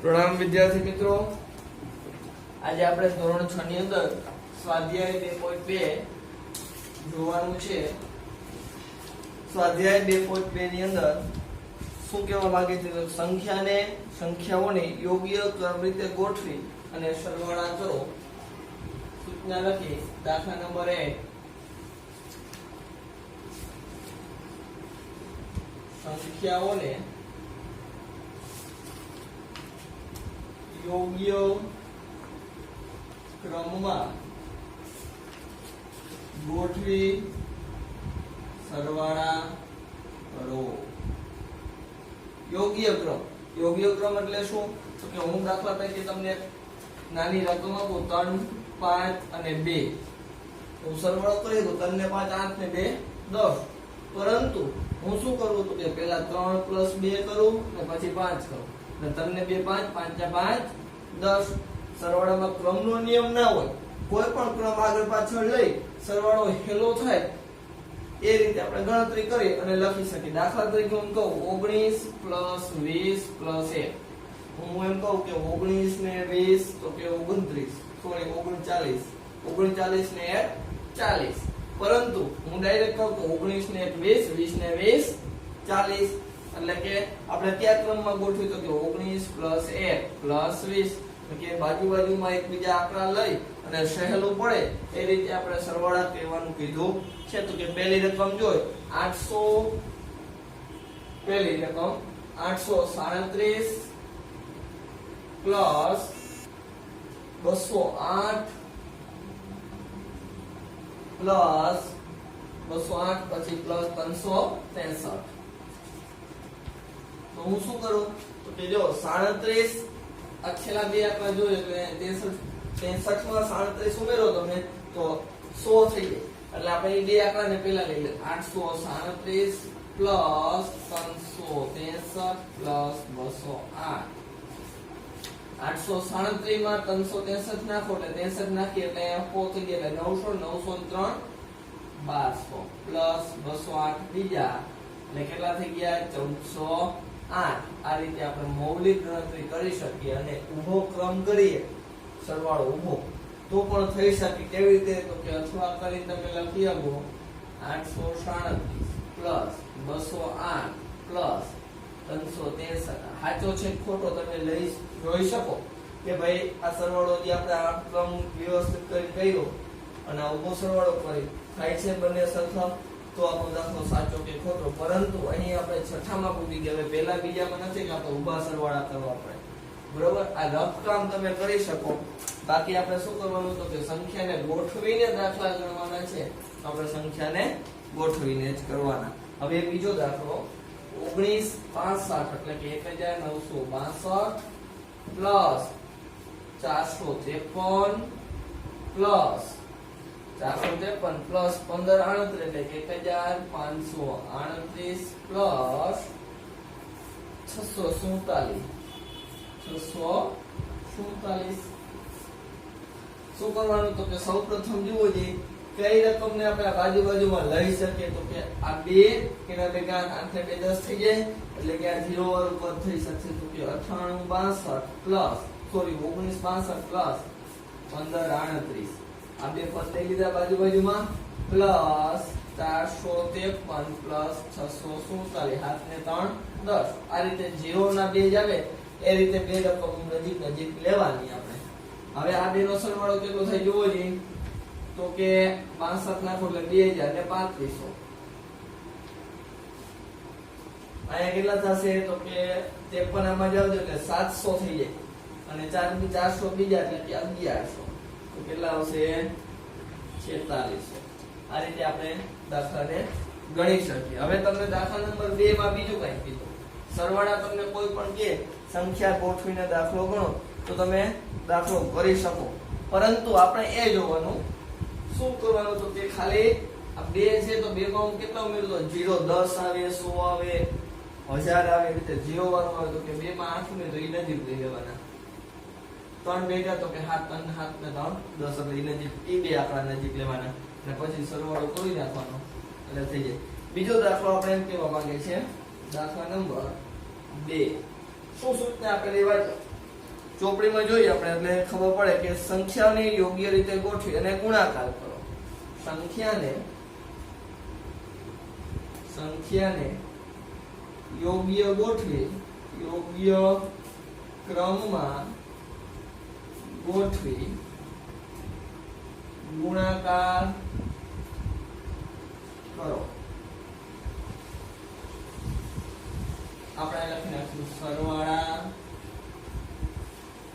પ્રણામ વિદ્યાર્થી મિત્રો, આજે આપણે ધોરણ 6 ની અંદર સ્વાધ્યાય 2.2 જોવાનું છે। સ્વાધ્યાય 2.2 ની અંદર શું કહેવા માંગે છે તો સંખ્યાઓને યોગ્ય ક્રમ રીતે ગોઠવી અને સરવાળા કરો। સૂચના લખી। દાખલા નંબર 1, સંખ્યાઓને યોગ્ય ક્રમમાં ગોઠવી સરવાળા કરો। યોગ્ય ક્રમ એટલે શું? તો કે હું દાખલા તરીકે તમને નાની રકમ આપું 3, 5 અને 2, તો સરવાળો કરી દઉં 3 ને 5 8 ને 2 10, પરંતુ હું શું કરું તો કે પહેલા 3 + 2 કરું અને પછી 5 કરું, અને 3 ને 2 5, 5 ને 5 10। સરવાળામાં ક્રમનો નિયમ ના હોય, કોઈ પણ ક્રમ આગળ પાછળ લઈ સરવાળો હેલો થાય એ રીતે આપણે ગણતરી કરી અને લખી શકીએ। દાખલા તરીકે હું કહું 19 + 20 + 1, હું એમ કહું કે 19 ને 20 તો કે 39, સોરી 39, 39 ને 40, પરંતુ હું ડાયરેક્ટ કહું કે 19 ને 20, 20 ને 20 40, એટલે કે આપણે કયા ક્રમમાં ગોઠવી તો કે 19 + 1 + 20, કે બાજુમાં એકબીજા આંકડા લઈ અને સહેલું પડે એ રીતે આપણે સરવાળા કરવાનું કીધું છે। તો કે પહેલી રકમ જોઈ 800, પહેલી રકમ 837 + 208 + 208 પછી +363। તો હું શું કરું તો કે જો 37 આ છેલ્લા બે આંકડા જોઈએ એટલે 63 માં 37 ઉમેરો તમે તો 100 થઈ જાય, એટલે આપણે બે આંકડાને પહેલા લઈ લે 837 + 363 + 208। 837 માં 363 નાખો એટલે 63 નાખીએ એટલે 4 થઈ ગયા એટલે 900, 903 1200 + 208 બીજા એટલે કેટલા થઈ ગયા 1408। આ રીતે આપણે મૌલિક ગણતરી કરી શકીએ અને ઊભો ક્રમ કરીએ સરવાળો ઊભો તો પણ થઈ શકે। કેવી રીતે તો કે અથવા કરી તમે લખી આપો 837 + 208 + 363। સાચો છે ખોટો તમે લઈ જોઈ શકો કે ભાઈ આ સરવાળો જે આપણે આ ક્રમ વ્યવસ્થિત કરી કર્યો અને આ ઊભો સરવાળો કરી થાય છે બંને સરખા, તો આપણો દાખલો સાચો કે ખોટો। પરંતુ અહીં આપણે છઠ્ઠામાં પૂછી ગયા, પહેલા બીજામાં નથી કે આપણે ઊભા સરવાળા કરવા પડે, બરોબર? આ રફ કામ તમે કરી શકો, બાકી આપણે શું કરવાનું તો કે સંખ્યાને ગોઠવીને દાખલા ગણવાના છે, આપણે સંખ્યાને ગોઠવીને જ કરવાના। હવે બીજો દાખલો 1965 એટલે કે 1962 + 453 + 1538 એટલે કે 1538 + 647। શું કરવાનું તો કે સૌપ્રથમ જુઓ જે કઈ રકમને આપણે બાજુમાં લઈ શકીએ તો કે આ બે એના ભેગા 8 ને 2 10 થઈ જાય એટલે કે આ 0 વાળું પદ થઈ શકશે તો કે 1962 + 1538, આ બે પદ લઈ લીધા બાજુમાં પ્લસ 453 + 647, હાથ ને 3 10। આ રીતે 0 ના બે જ આવે એ રીતે બે રકમ નજીક લેવાની આપણે। હવે આ બે નો સરવાળો કેટલો થાય જોવો જોઈએ તો કે 62 નાખો એટલે 2000 ને 3500, અહીંયા કેટલા થશે તો કે 53 આમાં જાવ એટલે 700 થઈ જાય અને 400 બીજા એટલે કે 1100, તો કેટલા આવશે 4600। આ રીતે આપણે દાખલાને ગણી શકીએ। હવે તમને દાખલા નંબર 2 માં બીજું કંઈ કીધું, સરવાળા તમને કોઈ પણ કે સંખ્યા ગોઠવીને દાખલો ગણો તો તમે દાખલો કરી શકો, પરંતુ આપણે એ જોવાનું શું કરવાનું તો કે ખાલી આ બે છે તો બે માં કેટલા ઉમેરતો 0 10 આવે 100 આવે 1000 આવે, રીતે 0 વાળો આવે તો કે બે માં 8 ઉમેર તો એ નજીક લઈ લેવાના, 3 ભેગા તો કે 7 3 7 ને 3 10 એટલે એ નજીક એ બે આંકડા નજીક લેવાના અને પછી સરવાળો કરી નાખવાનો એટલે થઈ જાય। બીજો દાખલો આપણે એમ કહેવા માંગે છે દાખલા નંબર 2, શું સૂચના આપેલી વાંચો ચોપડીમાં જોઈએ આપણે એટલે ખબર પડે કે સંખ્યાને યોગ્ય રીતે ગોઠવી અને ગુણાકાર કરો. સંખ્યાને યોગ્ય ગોઠવી, યોગ્ય ક્રમમાં ગોઠવી ગુણાકાર કરો. આપણે લખી નાખીશું સરવાળા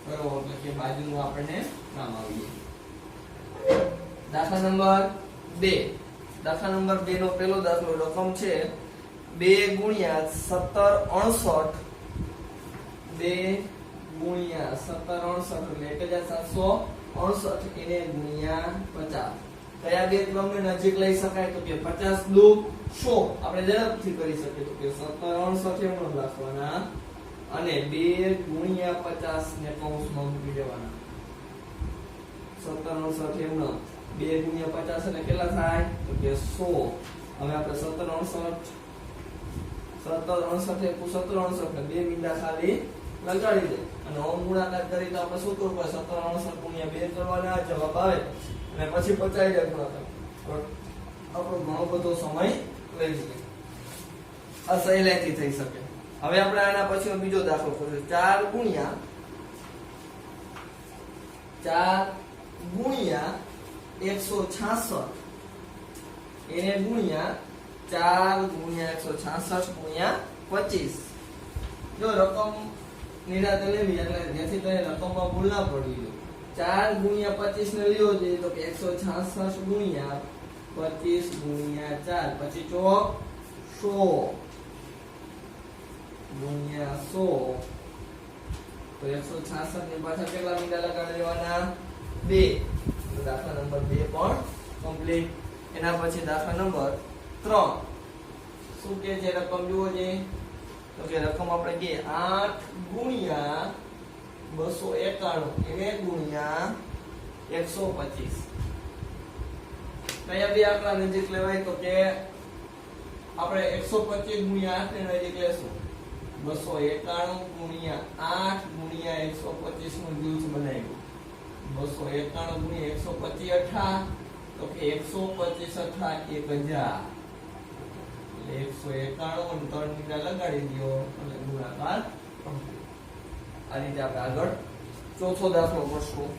કરો એટલે કે બાજુનું આપણને નામ આવી જાય. દાખલા નંબર 2. દાખલા નંબર 2 નો પહેલો દાખલો રકમ છે 2 ગુણ્યા 1768. 2 ગુણ્યા 1768 એટલે 1768 એને ગુણ્યા 50. કયા બે ક્રમને નજીક લઈ શકાય તો કે 50 દુ 100 આપણે ઝડપથી કરી શકીએ તો કે 1768 એમ લખવાના અને 2 ગુણ્યા 50 ને કૌંસમાં મૂકી દેવાના. 1768 એમ 2 ગુણ્યા 50 એટલે કેટલા થાય તો કે 100. હવે આપણે 1768 ને 2 બિંદા ખાલી લગાડી દે અને ઓમ ગુણાકાર કરી તો આપણે શું કરવું પડે 1768 ગુણ્યા 2 કરવાના જવાબ આવે અને પછી 50 જાય ગુણાકાર. આપણો ઘણો બધો સમય લઈ શકે. આ સહેલાઈથી થઈ શકે. હવે આપણે આના પછી બીજો દાખલો કરીશું 4 ગુણ્યા 166 એને ગુણ્યા 4 ગુણ્યા 166 ગુણ્યા 25. જો રકમ નિરાતે લેવી એટલે જેથી કરીને રકમમાં ભૂલ ના પડવી જોઈએ. 4 ગુણ્યા 25 ને લ્યો છે તો કે 166 ગુણ્યા 25 ગુણ્યા 4 પછી ચોક 100 ગુણ્યા 100 તો 166 ની પાછળ કેટલા બિંદા લગાડી દેવાના 2. તો દાખલા નંબર 2 પણ કમ્પ્લીટ. એના પછી દાખલા નંબર 3 શું કે છે રકમ જુઓ છે તો કે રકમ આપણે કે 8 ગુણ્યા 291 એને ગુણ્યા 125. કયા બે આંકડા નજીક લેવાય તો કે આપણે 125 ગુણ્યા 8 ને નજીક લેશું. 291 ગુણ્યા 8 ગુણ્યા 125 નું જૂથ બનાવ્યું. 291 ગુણ્યા 125 તો કે 125 1000 191 અને 3 બિંદા લગાડી દો અને ગુણાકાર complete. આ રીતે આપણે આગળ ચોથો દાખલો કરશું.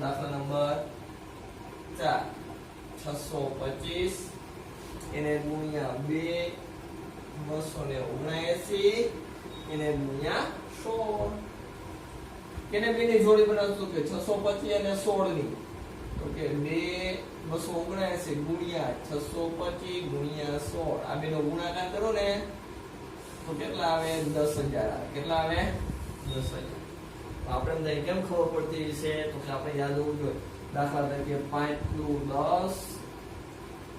દાખલા નંબર 4 625 એને ગુણ્યા 2 279 એને ગુણ્યા 16. કેને બેની જોડી બનાવશું કે 625 અને 16 ની તો કે 279 ગુણ્યા 625 ગુણ્યા 16 આ બેનો ગુણાકાર કરો ને તો કેટલા આવે 10000 આવે. કેટલા આવે 10000. આપણે કેમ ખબર પડતી છે તો કે આપણે યાદ હોવું જોઈએ. દાખલા તરીકે 5 દુ 10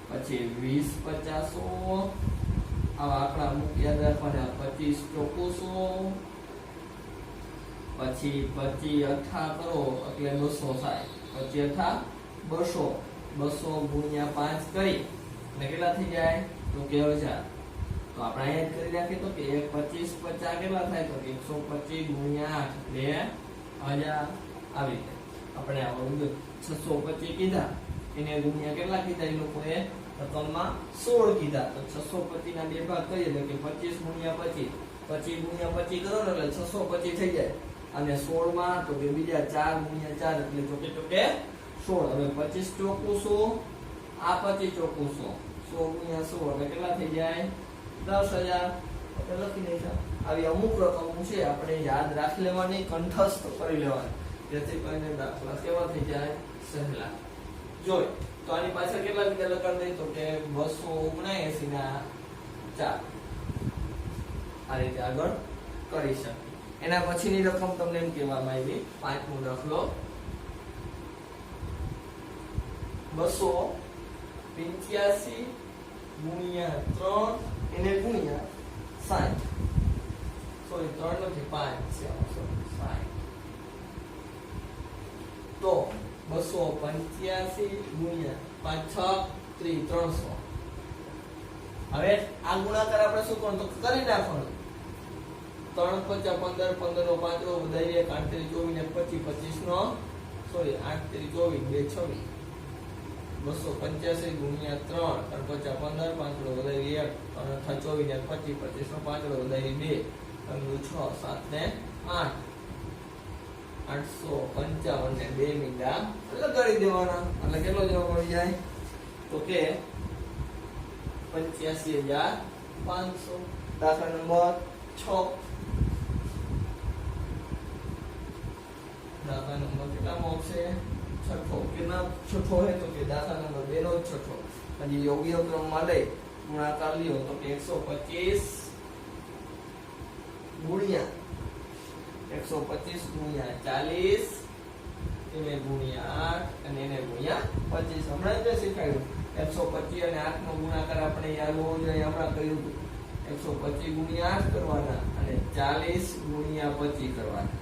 પછી 20 50 આવા આંકડા યાદ રાખવાના. 25 ચોકુ 100 પછી 25 8 કરો એટલે 200 થાય. 25 8 200 ગુણ્યા 5 કરી અને કેટલા થઈ જાય તો કે 1000. તો આપણે અહીંયા કરી રાખીએ તો કે 25 50 કેટલા થાય તો 125 ગુણ્યા 8 એટલે 1000 આવી જાય. આપણે આ 625 કીધા એને ગુણ્યા કેટલા કીધા એ લોકોએ રકમમાં 16 કીધા. તો 625 ના બે ભાગ કરીએ એટલે કે 25 ગુણ્યા 25 25 ગુણ્યા 25 કરો ને એટલે 625 થઈ જાય. અને 16 માં તો કે બીજા 4 ગુણ્યા 4 એટલે ચોકે ચોકે 16. હવે 25 ચોકુ 100 આ 25 ચોકુ 100 100 ગુણ્યા 100 એટલે કેટલા થઈ જાય 10000. આપણે લખી દઈશું. આવી અમુક રકમો છે આપણે યાદ રાખી લેવાની, કંઠસ્થ કરી લેવાની જેથી કરીને દાખલા કેવા થઈ જાય સહેલા. જોઈ તો આની પાછળ કેટલા બિંદા લગાડી દઈ તો કે 279 ના 4. આ રીતે આગળ કરી શકે. એના પછીની રકમ તમને એમ કહેવામાં આવી પાંચમો દાખલો 285 ગુણ્યા 3 એને ગુણ્યા 60. સોરી 3 નથી 5 છે. 60 તો 285 ગુણ્યા 5 6 300. હવે આ ગુણાકાર આપણે શું કરવાનું તો કરી નાખવાનું. 3 5 15 15 નો 5 રો વધારીએ 8 3 24 ને 25 25 નો સોરી 8 3 24 2 26 285 ગુણ્યા 3 3 5 15 5 રો વધારીએ 3 24 ને 25 25 નો 5 રો વધારીએ 2 6 7 ને 8 855 ને 2 મીંડા લગાડી દેવાના એટલે કેટલો જવાબ મળી જાય તો કે 85500 દાખલા નંબર 6 દાખલા નંબર કેટલામાં આવશે છઠ્ઠો કેટલા છઠ્ઠો હે તો કે દાખલા નંબર 2 નો છઠ્ઠો હજી યોગ્ય ક્રમમાં લઈ ગુણાકાર લ્યો તો કે 125 ગુણ્યા 125 ગુણ્યા 40 એને ગુણ્યા 8 અને એને ગુણ્યા 25 હમણાં જ શીખાયું 125 અને 8 નો ગુણાકાર આપણે યાદ હોવો જોઈએ હમણાં કહ્યું 125 ગુણ્યા 8 કરવાના અને 40 ગુણ્યા 25 કરવાના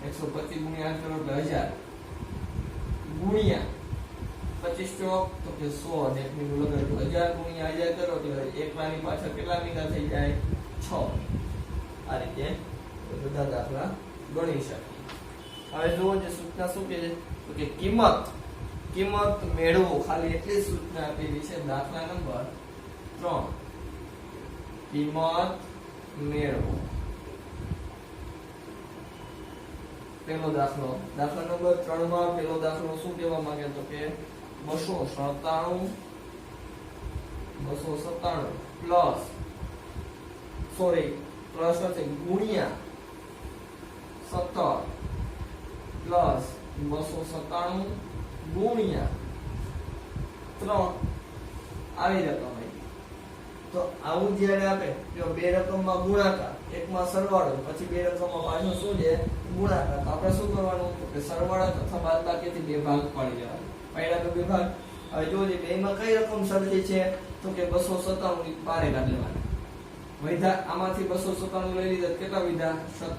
125 ગુણ્યા 8 કરો એટલે 1000 ગુણ્યા 25 ચોક તો કે 100 અને 1 મીંડું લગાડો 1000 ગુણ્યા 1000 કરો એટલે એકલાની પાછળ કેટલા મીંડા થઈ જાય 6 આ રીતે બધા દાખલા ગણી શકીએ હવે જુઓ જે સૂચના શું કહે છે તો કે કિંમત મેળવો ખાલી એટલી સૂચના આપેલી છે દાખલા નંબર 3 કિંમત મેળવો પહેલો દાખલો દાખલા નંબર 3 માં પહેલો દાખલો શું કહેવા માંગે તો કે 297 પ્લસ સોરી પ્લસ નથી ગુણ્યા 17 પ્લસ 297 ગુણ્યા 3 આવી રકમ તો આવું જ્યારે આપે જો બે રકમમાં ગુણાકાર એકમાં સરવાળો પછી બે રકમમાં પાછો શું છે ગુણાકાર તો આપણે શું કરવાનું તો કે સરવાળા તથા બાદબાકીથી બે ભાગ પાડી દેવાના પાડ્યા તો બે ભાગ હવે જોજે બેમાં કઈ રકમ સરખી છે તો કે 297 ની બારે કાઢી લેવાના વૈધા આમાંથી 297 લઈ લીધા કેટલા વિધા 17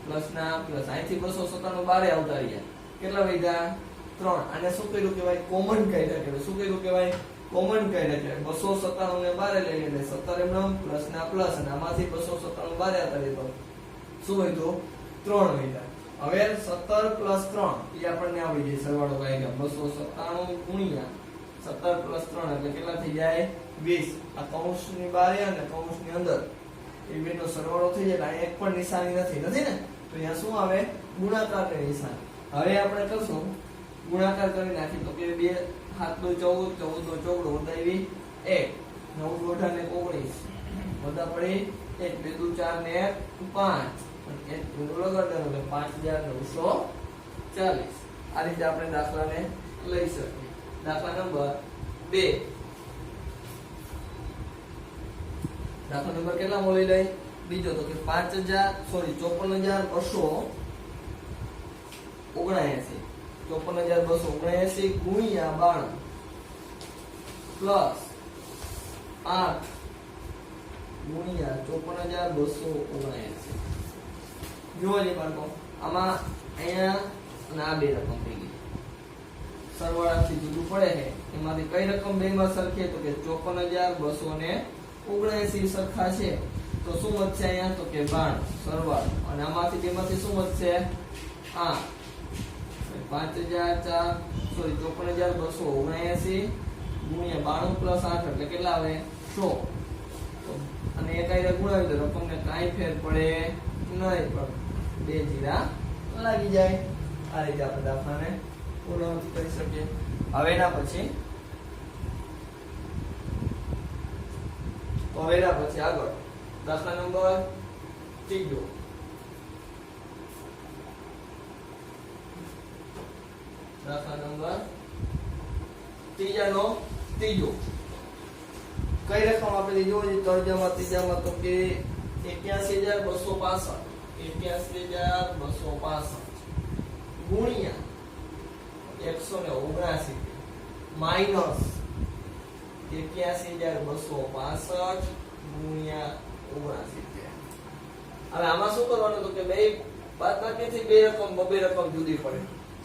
પ્લસ ના પ્લસ અહીંથી 297 બારે આવતા રહ્યા કેટલા વિધા 3 આને શું કર્યું કહેવાય કોમન કાઢ્યા કહેવાય શું કર્યું કહેવાય કોમન કાઢ્યા છે 297 ને બારે લઈ લે 17 એમનો પ્લસ ના પ્લસ અને આમાંથી 297 બારે આવતા રહ્યો શું હોય તો 3 વિધા હવે 17 પ્લસ 3 એ આપણને આવી જાય સરવાળો કાઈ ગયા 297 ગુણ્યા 17 પ્લસ 3 એટલે કેટલા થઈ જાય 20 આ કૌંસની બહાર અને કૌંસની અંદર એ બેનો સરવાળો થઈ જાય એટલે એક પણ નિશાની નથી ને તો અહીંયા શું આવે ગુણાકારની નિશાની હવે આપણે કરશું ગુણાકાર કરી નાખી તો કે 2 7 નો 14 14 નો ચોગડો વધાવી 1 9 18 ને 19 બધા પડી 1 2 2 4 ને 5 એક ગુણો લગાડવાનો એટલે 5940 આ રીતે આપણે દાખલાને લઈ શકીએ દાખલા નંબર 2 દાખલા નંબર કેટલા મળી લઈ બીજો તો કે 54279 54279 ગુણ્યા 92 પ્લસ 8 ગુણ્યા 54279 જોવા જઈએ બાળકો આમાં અહીંયા અને આ બે રકમ થઈ ગઈ સરવાળાથી જુદું પડે છે એમાંથી કઈ રકમ બેમાં સરખી તો કે 54279 સરખા છે તો શું વધશે અહીંયા તો કે 92 સરવાળો અને આમાંથી બેમાંથી શું વધશે 8 54279 ગુણ્યા 92 પ્લસ 8 એટલે કેટલા આવે 100 અને એક આયરે ગુણાવી દો રકમને કાઈ ફેર પડે નહીં પણ બે જીરા લાગી જાય આ રીતે આપણે દાખલાને પૂર્ણ કરી શકીએ હવે એના પછી આગળ દાખલા નંબર 3 દાખલા નંબર 3 નો ત્રીજો કઈ રકમ આપણે જોઈ તર્જમા ત્રીજામાં તો કે 81265 ગુણ્યા 179 માઈનસ 81265 ગુણ્યા 69 હવે આમાં શું કરવાનું તો કે બે બાદબાકીથી બે રકમ જુદી પડે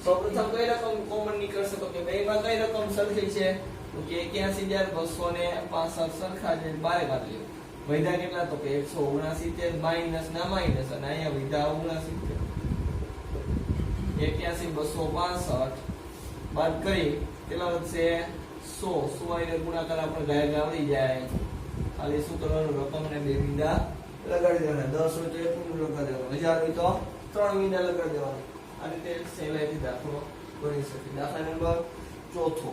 સૌપ્રથમ કઈ રકમ કોમન નીકળશે તો કે બેમાં કઈ રકમ સરખી છે તો કે 81265 સરખા છે બારે કાઢી લ્યો વધ્યા કેટલા તો કે 169 માઈનસ ના માઈનસ અને અહીંયા વધ્યા 79 81 265 બાદ કરી કેટલા વધશે 100 100 ગુણાકાર આપણે ગાય આવડી જાય ખાલી શું કરવાનું રકમ ને બે મીંડા લગાડી દેવાના 10 હોય તો એટલું લગાડી દેવાનું 1000 હોય તો 3 મીંડા લગાડી દેવાના આ રીતે સહેલાઈથી દાખલો ગણી શકીએ દાખલા નંબર ચોથો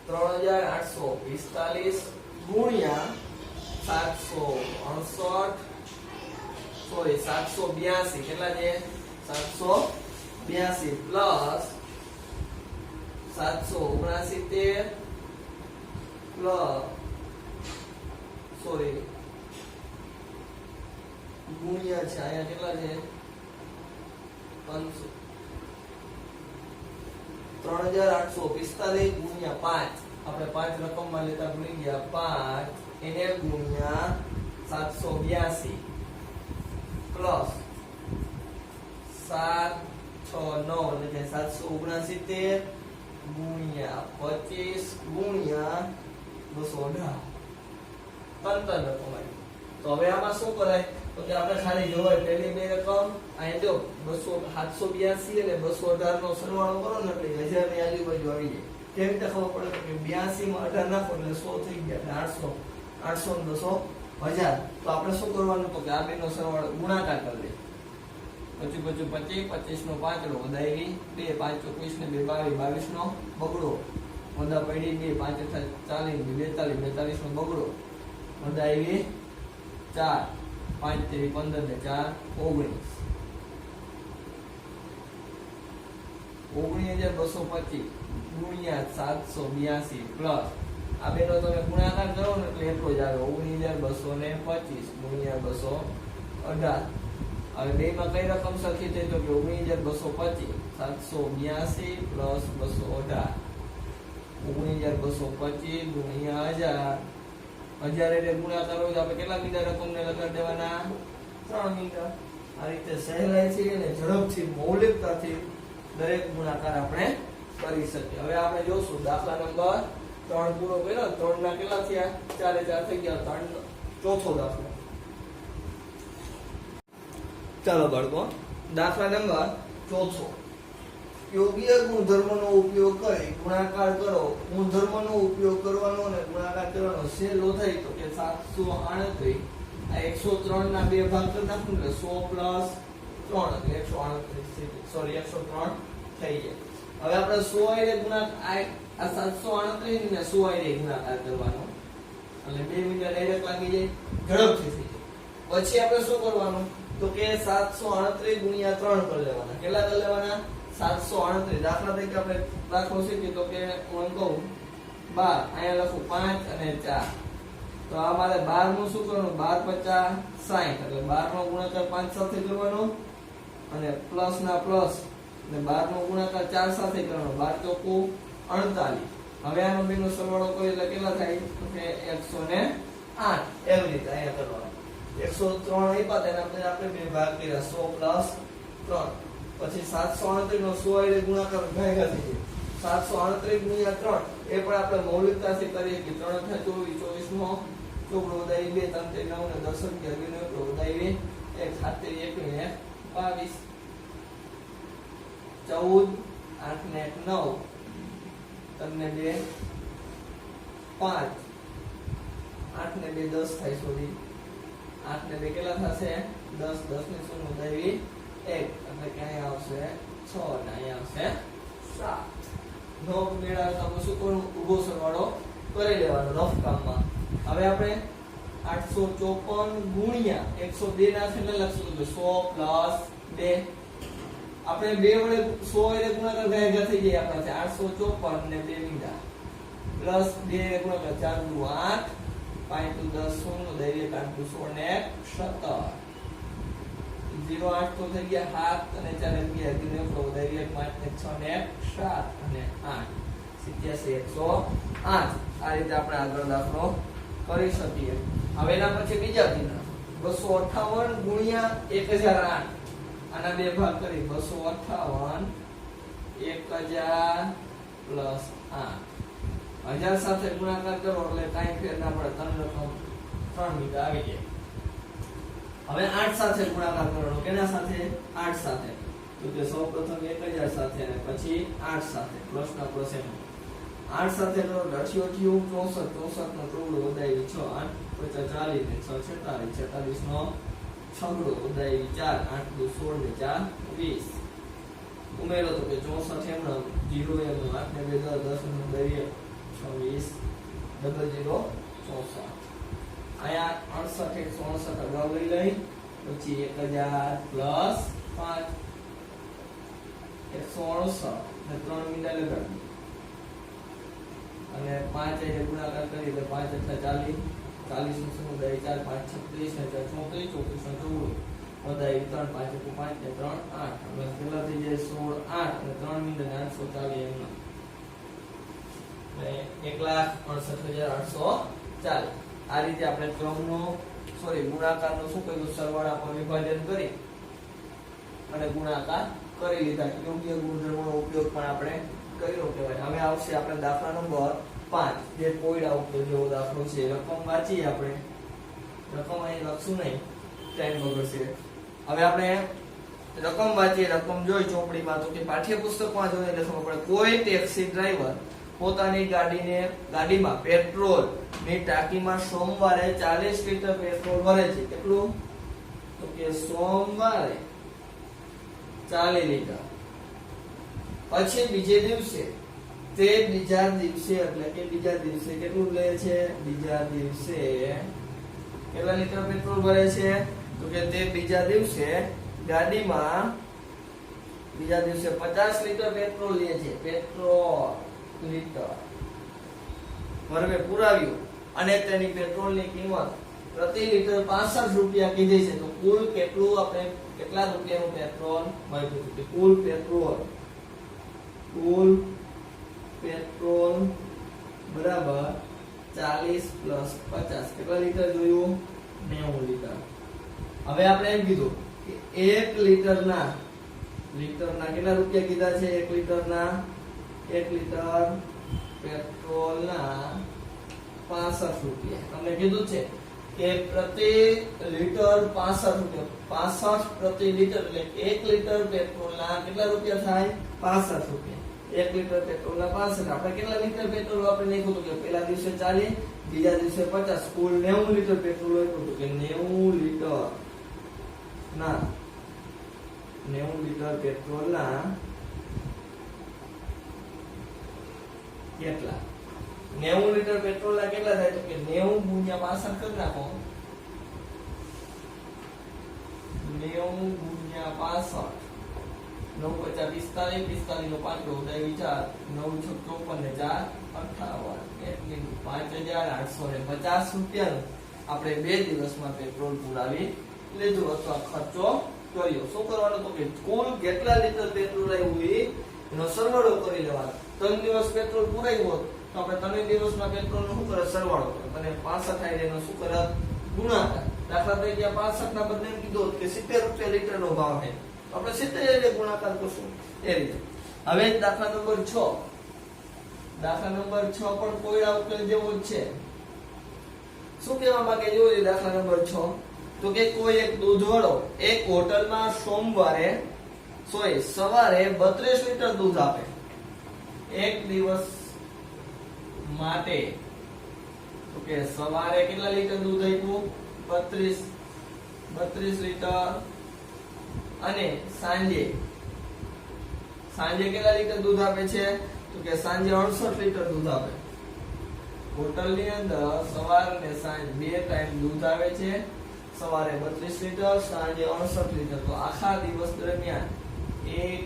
3845 ગુણ્યા 782 કેટલા છે 782 પ્લસ 769 પ્લસ ગુણ્યા છે અહીંયા કેટલા છે 500 3845 ગુણ્યા 5 આપણે 5 રકમમાં લેતા ભૂલી ગયા 5 એને ગુણ્યા 782 પ્લસ 769 એટલે કે 769 ગુણ્યા 25 ગુણ્યા 218 તંતર રકમ આવી તો હવે આમાં શું કરાય તો કે આપણે ખાલી જોવાય પહેલી બે રકમ અહીં જો 782 અને 218 નો સરવાળો કરો ને એટલે 1000 ની આજુબાજુ આવી જાય કેવી રીતે ખબર પડે કે 82 માં 18 નાખો એટલે 100 થઈ ગયા એટલે 800 ને 200 1000 તો આપણે શું કરવાનું તો કે આ બેનો સરવાળો ગુણાકાર કરી દે 25 25 નો પાંચડો વધારી 2 5 24 ને 2 22 નો બગડો વંદા પડી 2 5 40 42 નો બગડો વધારી 4 5 3 15 ને 4 19 19225 ગુણ્યા 782 પ્લસ આ બેનો તમે ગુણાકાર કરો ને એટલે એટલો જ આવે 19225 ગુણ્યા 218 હવે બે માં કઈ રકમ સરખી થઈ તો કે 19225 782 પ્લસ 218 19225 ગુણ્યા 1000 એટલે ગુણાકાર હોય તો આપણે કેટલા મીંડા રકમને લગાડી દેવાના 3 મીંડા આ રીતે સહેલાઈથી અને ઝડપથી મૌલિકતાથી દરેક ગુણાકાર આપણે કરી શકીએ હવે આપણે જોશું દાખલા નંબર 3 પૂરો કર્યો 3 ના કેટલા થયા 4 4 થઈ ગયા 3 ચોથો દાખલો ચાલો બાળકો દાખલા નંબર ચોથો યોગ્ય ગુણધર્મનો ઉપયોગ કરી ગુણાકાર કરો ગુણધર્મનો ઉપયોગ કરવાનો અને ગુણાકાર કરવાનો સહેલો થાય તો કે 738 આ 103 ના બે ભાગ કરી નાખું એટલે 100 3 એટલે 138 સોરી 103 થઈ જાય હવે આપણે 100 એ ગુણાકાર આ 738 ને 100 એ ગુણાકાર કરવાનો એટલે 2 મિનિટ ડાયરેક્ટ લાગી જાય ઝડપથી થઈ જાય પછી આપણે શું કરવાનું તો કે 738 ગુણ્યા 3 કરી લેવાના કેટલા કરી લેવાના 738 દાખલા તરીકે આપણે દાખલો શીખી તો કે હું કહું 12 અહીંયા લખું 5 અને 4 તો આ મારે 12 નું શું કરવાનું 12 50 60 એટલે 12 નો ગુણાકાર 5 સાથે કરવાનો અને પ્લસ ના પ્લસ અને 12 નો ગુણાકાર 4 સાથે કરવાનો 12 ચોકુ 48 હવે આનો બેનો સરવાળો કરીએ એટલે કેટલા થાય તો કે 108 એવી રીતે અહીંયા કરવાનો 103 આપ્યા તેના આપણે બે ભાગ કર્યા 100 3 પછી 738 નો 100 એ ગુણાકાર ભેગા થઈ જાય 738 ગુણ્યા 3 એ પણ આપણે મૌલિકતાથી કરીએ કે 3 × 24 24 નો ચોકડો વધારી 2 3 9 ને 10 11 નો ચોકડો વધારી 1 7 1 ને 22 14 8 ને 9 તમને 2 5 8 ને 2 10 થાય સોરી 8 ને 2 કેટલા થશે 10 10 ને 0 વધારી 1 એટલે કે અહીંયા આવશે 6 અને અહીંયા આવશે 7 નો મેળા તમે શું કરવું ઊભો સરવાળો કરી લેવાનો રફ કામમાં હવે આપણે 854 ગુણ્યા 102 ના છેલ્લે લખશું તો 100 2 આપણે 2 વડે 100 એ ગુણાકાર ભેગા થઈ જાય આપણાથી 854 ને 2 મીંડા પ્લસ 2 ગુણાકાર 4 દુ 8 5 દુ 10 16 દૈરે 8 દુ 16 ને 17 08 તો થઈ ગયા 7 અને 4 ગયા દિને વધારી 5 ને 6 ને 7 અને 8 87 108 આ રીતે આપણે આગળ દાખલો કરી શકીએ હવે એના પછી બીજા દિના 258 ગુણ્યા 1008 આના બે ભાગ કરી 258 1000 પ્લસ 8 1000 સાથે ગુણાકાર કરો એટલે કાંઈ ફેર ના પડે ત્રણ રકમ 3 મીટર આવી જાય. હવે 8 સાથે ગુણાકાર કરવાનો. કેના સાથે? 8 સાથે. તો કે સૌપ્રથમ 1000 સાથે અને પછી 8 સાથે પ્લસના પ્લસ એમ 8 સાથે કરો 88 64 નો ચોગડો વધાવી 6 8 50 40 ને 6 46 46 નો છગડો વધાવી 4 8 2 16 ને 4 20 ઉમેરો તો કે 64 એમ 0 એમ 8 ને 2 10 ને 2 26 00 64 આયા 68 168 અગાઉ લઈ લઈ પછી 1000 પ્લસ 5 168 ને 3 મીંડા લગાડી અને 5 એ ગુણાકાર કરી એટલે 5 એટલે 40 40 નો સમુદાય 4 5 36 ને 4 34 34 નો વધાઈ 3 5 5 ને 3 8 હવે પેલા થઈ જાય 16 8 અને 3 મીંડા 840 એમ એટલે 1,68,840 આ રીતે આપણે ક્રમનો ગુણાકારનો શું કહ્યું સરવાળા પર વિભાજન કરી અને ગુણાકાર કરી લીધા. યોગ્ય ગુણધર્મોનો ઉપયોગ પણ આપણે કર્યો કહેવાય. હવે આવશે આપણે દાખલા નંબર 5 જે કોયડા ઉપર જેવો દાખલો છે. રકમ વાંચીએ આપણે. રકમ અહીં લખશું નહીં, ટાઈમ બગડશે. હવે આપણે રકમ વાંચીએ, રકમ જોઈ ચોપડીમાં તો કે પાઠ્યપુસ્તકમાં જોઈએ એટલે ખબર પડે. કોઈ ટેક્સી ડ્રાઈવર પોતાની ગાડીમાં પેટ્રોલ ની ટાંકીમાં સોમવારે 40 લીટર પેટ્રોલ ભરે છે. કેટલું? તો કે સોમવારે 40 લીટર. પછી બીજા દિવસે કેટલું લે છે? બીજા દિવસે કેટલા લીટર પેટ્રોલ ભરે છે? તો કે તે બીજા દિવસે ગાડીમાં 50 લીટર પેટ્રોલ લે છે. પેટ્રોલ લીટર ભરવે પુરાવ્યું અને તેની પેટ્રોલની કિંમત પ્રતિ લીટર 65 રૂપિયા કીધી છે. તો કુલ કેટલું આપણે કેટલા રૂપિયાનું પેટ્રોલ મળ્યું છે? કુલ પેટ્રોલ બરાબર 40 પ્લસ 50 કેટલા લીટર જોયું? 90 લીટર. હવે આપણે એમ કીધું કે 1 લીટરના કેટલા રૂપિયા કીધા છે? 1 લીટરના 1 લીટર પેટ્રોલના 65 રૂપિયા. તમને કીધું છે કે પ્રતિ લીટર 65 રૂપિયા. 65 પ્રતિ લીટર એટલે 1 લીટર પેટ્રોલના કેટલા રૂપિયા થાય? 65 રૂપિયા. 1 લીટર પેટ્રોલના 65. આપણે કેટલા લીટર પેટ્રોલ વાપરી નાખ્યું કે પહેલા દિવસે 40, બીજા દિવસે 50, કુલ 90 લીટર પેટ્રોલ વાપર્યું કે 90 લીટર પેટ્રોલના કેટલા? 90 લીટર પેટ્રોલના કેટલા થાય? તો કે 90 ગુણ્યા 65 કરી નાખો. 90 ગુણ્યા 65 9 50 45 નો 5 ઉડાવી 4 9 6 54 ને 4 58 એટલે 5,850 રૂપિયાનું આપણે 2 દિવસમાં પેટ્રોલ પુરાવી લીધું અથવા ખર્ચો કર્યો. શું કરવાનું? તો કે કુલ કેટલા લીટર પેટ્રોલ આવ્યું એનો સરવાળો કરી લેવાનો. 3 દિવસ પેટ્રોલ પુરાયું હોત તો આપણે 3 દિવસમાં પેટ્રોલનો શું કરે? સરવાળો કરે અને 65 થાય એનો શું કરે? ગુણાકાર. દાખલા તરીકે 65 ના બદલે કીધો કે 70 રૂપિયા લીટરનો ભાવ છે, આપણે 70 એટલે ગુણાકાર કરશું એ રીતે. હવે દાખલા નંબર 6. દાખલા નંબર 6 પણ કોયડા ઉકેલ જેવો જ છે. શું કહેવા માંગે જોયું દાખલા નંબર 6? તો કે કોઈ એક દૂધવાળો એક હોટલમાં સવારે 32 લીટર દૂધ આપે. એક દિવસ માટે તો કે સવારે કેટલા લીટર દૂધ આપ્યું? 32 લીટર. અને સાંજે કેટલા લીટર દૂધ આપે છે? તો કે સાંજે 68 લીટર દૂધ આપે. હોટલની અંદર સવાર અને સાંજ 2 ટાઈમ દૂધ આવે છે. સવારે 32 લીટર, સાંજે 68 લીટર. તો આખા દિવસ દરમિયાન એક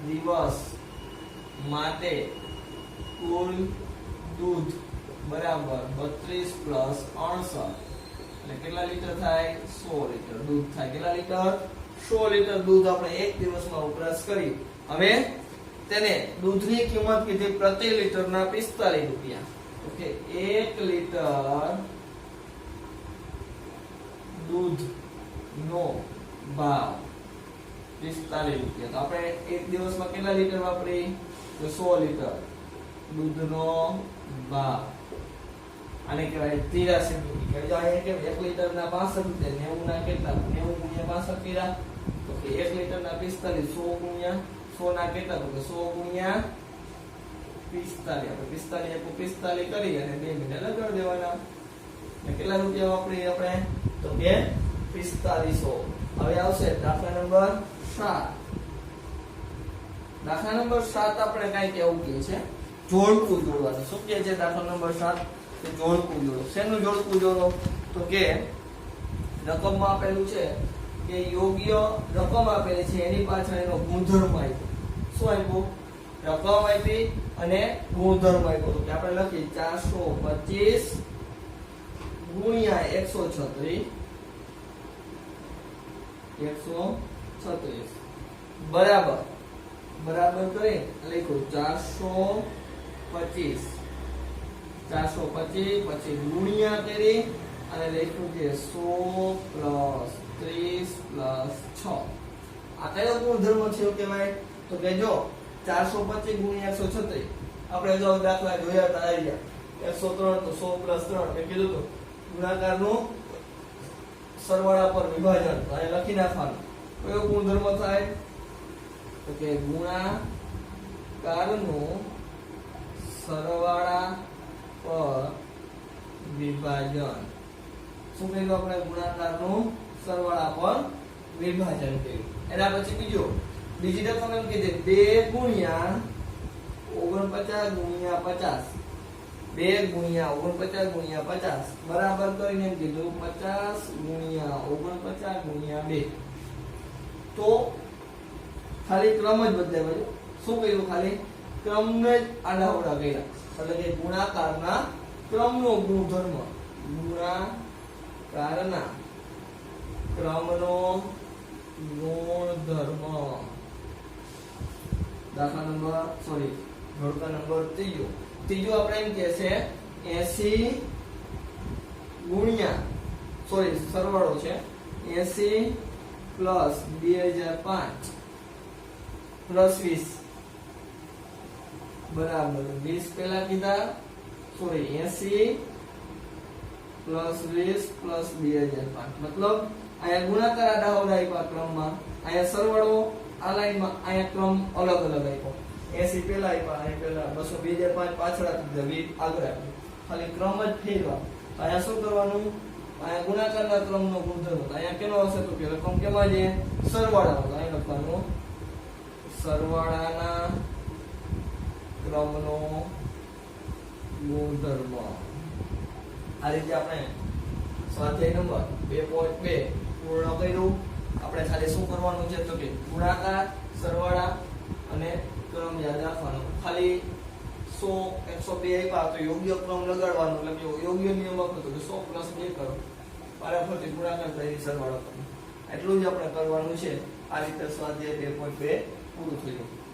દિવસ માટે કુલ દૂધ બરાબર 32 પ્લસ 68 એટલે કેટલા લીટર થાય? 100 લીટર દૂધ થાય. કેટલા લીટર? 100 લીટર દૂધ આપણે એક દિવસમાં વપરાશ કરી. હવે તેને દૂધની કિંમત કીધી પ્રતિ લીટરના 45 રૂપિયા. ઓકે, 1 લીટર દૂધનો ભાવ 45 રૂપિયા. તો આપણે એક દિવસમાં કેટલા લીટર વાપરી? તો 100 લીટર દૂધનો ભાવ આને કહેવાય 83 મિલી કે જો અહીંયા કે 1 લિટરના 65 રૂપિયા 90 ના કેટલા 90 ગુણ્યા 65 કર્યા તો કે 1 લિટરના 45 100 ગુણ્યા 100 ના કેટલા તો કે 100 ગુણ્યા 45 આપણે 45 કરી અને 2 મિનિટ લગાડી દેવાના ને કેટલા રૂપિયા વાપરી આપણે તો કે 4500 હવે આવશે દાખલા નંબર 7 દાખલા નંબર 7 આપણે કાઈ કેવું કે છે જોડકું જોડવાનું શું કહે છે દાખલા નંબર 7 કે જોડકું જોડો શેનું જોડકું જોડો તો કે રકમમાં આપેલું છે કે યોગ્ય રકમ આપેલી છે એની પાછળ એનો ગુણધર્મ આપ્યો શું આપ્યું રકમ આપી અને ગુણધર્મ આપ્યો તો કે આપણે લખી 425 ગુણ્યા 136 બરાબર બરાબર કરી લખ્યું 425 પછી ગુણ્યા કરી અને લખ્યું કે 100 30 6 આ કયો ગુણધર્મ છે એવું કહેવાય તો કે જો 425 ગુણ્યા 136 આપણે જો દાખલા જોયા હતા આવી ગયા 103 તો 100 3 મેં કીધું તો ગુણાકારનું સરવાળા પર વિભાજન તો અહીં લખી નાખવાનું કયો ગુણધર્મ થાય તો કે ગુણાકારનું સરવાળા પર વિભાજન શું કહ્યું આપણે ગુણાકારનું સરવાળા પર વિભાજન કર્યું એના પછી બીજી રકમ એમ કીધી 2 ગુણ્યા 49 ગુણ્યા 50 2 ગુણ્યા 49 ગુણ્યા 50 બરાબર કરીને એમ કીધું 50 ગુણ્યા 49 ગુણ્યા 2 તો ખાલી ક્રમ જ બદલાયો શું કર્યું ખાલી ક્રમને જ આડાઅવળા કર્યા એટલે કે ગુણાકારના ક્રમનો ગુણધર્મ ગુણાકારના ક્રમનો ગુણધર્મ દાખલા નંબર જોડકા નંબર ત્રીજો આપણે એમ કે છે 80 ગુણ્યા સરવાળો છે 80 પ્લસ 2005 પ્લસ 20 બરાબર 20 પહેલા કીધા 80 પ્લસ 20 પ્લસ 2005 મતલબ અહીંયા ગુણાકાર આડાઅવળા આપ્યા ક્રમમાં અહીંયા સરવાળો આ લાઈનમાં અહીંયા ક્રમ અલગ અલગ આપ્યો 80 પહેલા આપ્યા અહીં પહેલા 200 2005 પાછળ આપી દીધા 20 આગળ આપ્યું ખાલી ક્રમ જ ફેરવા અહીંયા શું કરવાનું અહીંયા ગુણાકારના ક્રમનો ગુણધર્મ અહીંયા કેનો હશે તો કે રકમ કેમાં છે સરવાળામાં અહીં લખવાનું સરવાળાના ક્રમનો ગુણધર્મ આ રીતે આપણે સ્વાધ્યાય નંબર 2.2 પૂર્ણ કર્યું આપણે ખાલી શું કરવાનું છે તો કે ગુણાકાર સરવાળા અને ક્રમ યાદ રાખવાનો ખાલી 100 102 આપ્યા તો યોગ્ય ક્રમ લગાડવાનો એટલે કે યોગ્ય નિયમ આપો તો કે 100 + 2 કરો પારાફરતી ગુણાકાર કરી સરવાળો કરો એટલું જ આપણે કરવાનું છે આ રીતે સ્વાધ્યાય 2.2 પૂરું થયું